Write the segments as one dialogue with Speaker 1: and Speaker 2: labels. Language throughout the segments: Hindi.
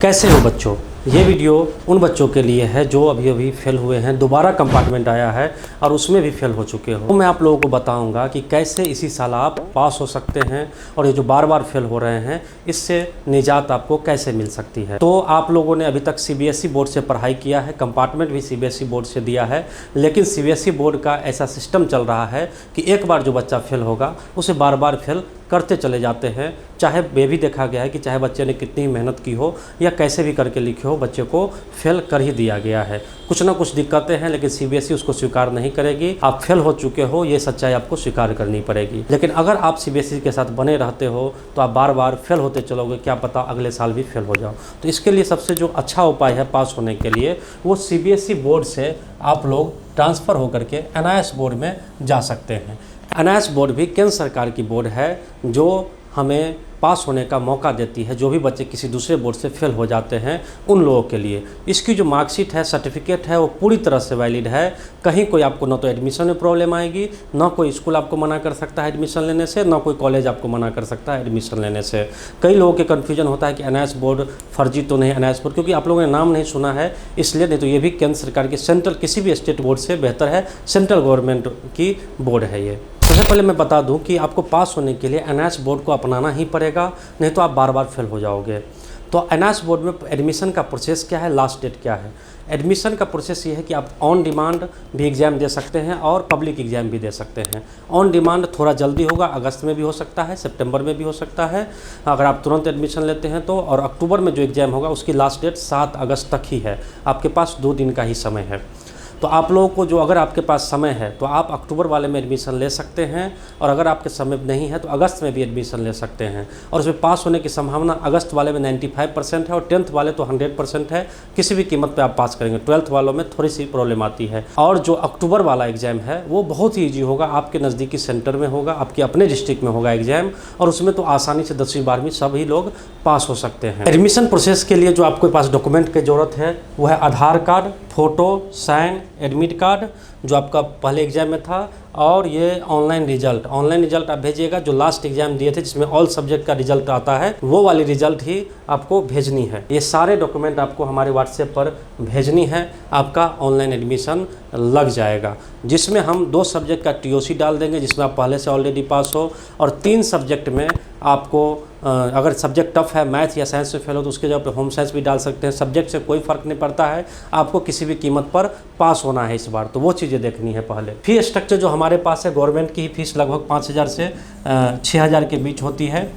Speaker 1: कैसे हो बच्चों। ये वीडियो उन बच्चों के लिए है जो अभी अभी फेल हुए हैं, दोबारा कंपार्टमेंट आया है और उसमें भी फेल हो चुके हो। तो मैं आप लोगों को बताऊंगा कि कैसे इसी साल आप पास हो सकते हैं और ये जो बार बार फेल हो रहे हैं इससे निजात आपको कैसे मिल सकती है। तो आप लोगों ने अभी तक सीबीएसई बोर्ड से पढ़ाई किया है, कंपार्टमेंट भी सीबीएसई बोर्ड से दिया है, लेकिन सीबीएसई बोर्ड का ऐसा सिस्टम चल रहा है कि एक बार जो बच्चा फेल होगा उसे बार बार फेल करते चले जाते हैं। चाहे ये भी देखा गया है कि चाहे बच्चे ने कितनी मेहनत की हो या कैसे भी करके लिखे हो, बच्चे को फेल कर ही दिया गया है। कुछ ना कुछ दिक्कतें हैं लेकिन सीबीएसई उसको स्वीकार नहीं करेगी। आप फेल हो चुके हो, ये सच्चाई आपको स्वीकार करनी पड़ेगी। लेकिन अगर आप सीबीएसई के साथ बने रहते हो तो आप बार बार फेल होते चलोगे, क्या पता अगले साल भी फेल हो जाओ। तो इसके लिए सबसे जो अच्छा उपाय है पास होने के लिए, वो सीबीएसई बोर्ड से आप लोग ट्रांसफ़र होकर के एनआईएस बोर्ड में जा सकते हैं। एनआईएस बोर्ड भी केंद्र सरकार की बोर्ड है जो हमें पास होने का मौका देती है। जो भी बच्चे किसी दूसरे बोर्ड से फेल हो जाते हैं उन लोगों के लिए इसकी जो मार्कशीट है, सर्टिफिकेट है, वो पूरी तरह से वैलिड है। कहीं कोई आपको न तो एडमिशन में प्रॉब्लम आएगी, ना कोई स्कूल आपको मना कर सकता है एडमिशन लेने से, ना कोई कॉलेज आपको मना कर सकता है एडमिशन लेने से। कई लोगों के कन्फ्यूजन होता है कि एनआईएस बोर्ड फर्जी तो नहीं, एनआईएस बोर्ड क्योंकि आप लोगों ने नाम नहीं सुना है इसलिए, नहीं तो ये भी केंद्र सरकार की सेंट्रल किसी भी स्टेट बोर्ड से बेहतर है, सेंट्रल गवर्नमेंट की बोर्ड है ये। सबसे पहले मैं बता दूं कि आपको पास होने के लिए एनआईएस बोर्ड को अपनाना ही पड़ेगा, नहीं तो आप बार बार फेल हो जाओगे। तो एनआईएस बोर्ड में एडमिशन का प्रोसेस क्या है, लास्ट डेट क्या है। एडमिशन का प्रोसेस ये है कि आप ऑन डिमांड भी एग्ज़ाम दे सकते हैं और पब्लिक एग्ज़ाम भी दे सकते हैं। ऑन डिमांड थोड़ा जल्दी होगा, अगस्त में भी हो सकता है, सितंबर में भी हो सकता है अगर आप तुरंत एडमिशन लेते हैं तो। और अक्टूबर में जो एग्ज़ाम होगा उसकी लास्ट डेट 7 अगस्त तक ही है, आपके पास 2 दिन का ही समय है। तो आप लोगों को जो अगर आपके पास समय है तो आप अक्टूबर वाले में एडमिशन ले सकते हैं, और अगर आपके समय नहीं है तो अगस्त में भी एडमिशन ले सकते हैं। और उसमें पास होने की संभावना अगस्त वाले में 95% है और 10th वाले तो 100% है। किसी भी कीमत पे आप पास करेंगे। 12th वालों में थोड़ी सी प्रॉब्लम आती है। और जो अक्टूबर वाला एग्ज़ाम है वो बहुत ही ईजी होगा, आपके नज़दीकी सेंटर में होगा, आपके अपने डिस्ट्रिक्ट में होगा एग्ज़ाम, और उसमें तो आसानी से 10वीं 12वीं सभी लोग पास हो सकते हैं। एडमिशन प्रोसेस के लिए जो आपके पास डॉक्यूमेंट की ज़रूरत है वो है Aadhaar card, photo, sign, admit card जो आपका पहले एग्ज़ाम में था, और ये ऑनलाइन रिजल्ट आप भेजिएगा। जो लास्ट एग्ज़ाम दिए थे जिसमें ऑल सब्जेक्ट का रिजल्ट आता है वो वाली रिजल्ट ही आपको भेजनी है। ये सारे डॉक्यूमेंट आपको हमारे व्हाट्सएप पर भेजनी है, आपका ऑनलाइन एडमिशन लग जाएगा। जिसमें हम 2 सब्जेक्ट का टीओसी डाल देंगे जिसमें आप पहले से ऑलरेडी पास हो, और 3 सब्जेक्ट में आपको अगर सब्जेक्ट टफ है, मैथ या साइंस में फेल हो तो उसके जगह पे होम साइंस भी डाल सकते हैं। सब्जेक्ट से कोई फ़र्क नहीं पड़ता है, आपको किसी भी कीमत पर पास होना है इस बार, तो वो चीज़ें देखनी है पहले। फी स्ट्रक्चर जो हमारे पास है, गवर्नमेंट की फीस लगभग 5,000 से 6,000 के बीच होती है,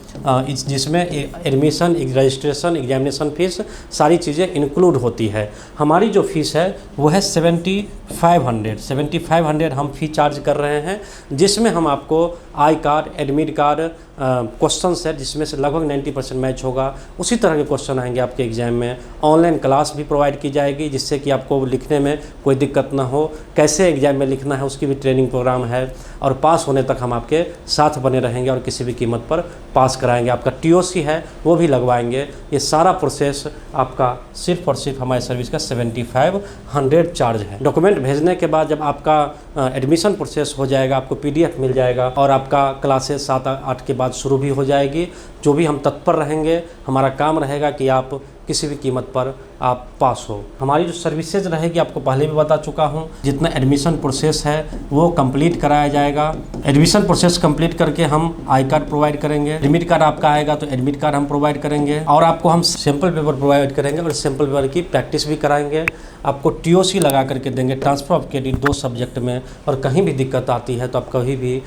Speaker 1: जिसमें एडमिशन, रजिस्ट्रेशन, एग्जामिनेशन फ़ीस सारी चीज़ें इंक्लूड होती है। हमारी जो फ़ीस है वो है 7,500 हम फ़ी चार्ज कर रहे हैं, जिसमें हम आपको I card, admit card, question set जिसमें से लगभग 90% मैच होगा, उसी तरह के क्वेश्चन आएंगे आपके एग्ज़ाम में। ऑनलाइन क्लास भी प्रोवाइड की जाएगी जिससे कि आपको लिखने में कोई दिक्कत ना हो, कैसे एग्ज़ाम में लिखना है उसकी भी ट्रेनिंग प्रोग्राम है, और पास होने तक हम आपके साथ बने रहेंगे और किसी भी कीमत पर पास कराएंगे। आपका टीओसी है वो भी लगवाएंगे। ये सारा प्रोसेस आपका सिर्फ और सिर्फ हमारे सर्विस का 7,500 चार्ज है। डॉक्यूमेंट भेजने के बाद जब आपका एडमिशन प्रोसेस हो जाएगा, आपको PDF मिल जाएगा और आपका क्लासेस 7-8 के बाद शुरू भी हो जाएगी। जो भी हम तत्पर रहेंगे, हमारा काम रहेगा कि आप किसी भी कीमत पर आप पास हो। हमारी जो सर्विसेज रहेगी आपको पहले भी बता चुका हूँ। जितना एडमिशन प्रोसेस है वो कंप्लीट कराया जाएगा। एडमिशन प्रोसेस कंप्लीट करके हम आई कार्ड प्रोवाइड करेंगे, एडमिट कार्ड आपका आएगा तो एडमिट कार्ड हम प्रोवाइड करेंगे, और आपको हम सैम्पल पेपर प्रोवाइड करेंगे और सैम्पल पेपर की प्रैक्टिस भी कराएंगे। आपको टीओसी लगा करके देंगे, ट्रांसफ़र ऑफ क्रेडिट 2 सब्जेक्ट में। और कहीं भी दिक्कत आती है तो आप कभी भी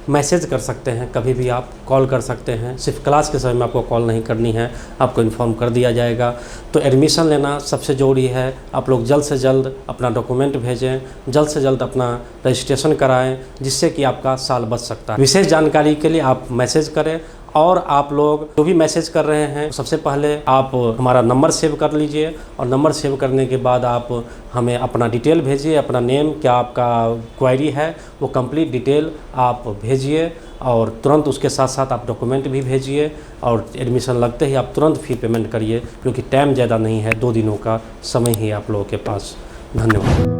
Speaker 1: मैसेज कर सकते हैं, कभी भी आप कॉल कर सकते हैं। सिर्फ क्लास के समय में आपको कॉल नहीं करनी है, आपको इन्फॉर्म कर दिया जाएगा। तो एडमिशन लेना सबसे ज़रूरी है। आप लोग जल्द से जल्द अपना डॉक्यूमेंट भेजें, जल्द से जल्द अपना रजिस्ट्रेशन कराएं, जिससे कि आपका साल बच सकता है। विशेष जानकारी के लिए आप मैसेज करें, और आप लोग जो भी मैसेज कर रहे हैं सबसे पहले आप हमारा नंबर सेव कर लीजिए, और नंबर सेव करने के बाद आप हमें अपना डिटेल भेजिए, अपना नेम, क्या आपका क्वेरी है वो कंप्लीट डिटेल आप भेजिए, और तुरंत उसके साथ साथ आप डॉक्यूमेंट भी भेजिए, और एडमिशन लगते ही आप तुरंत फ़ी पेमेंट करिए, क्योंकि टाइम ज़्यादा नहीं है, 2 दिनों का समय ही आप लोगों के पास। धन्यवाद।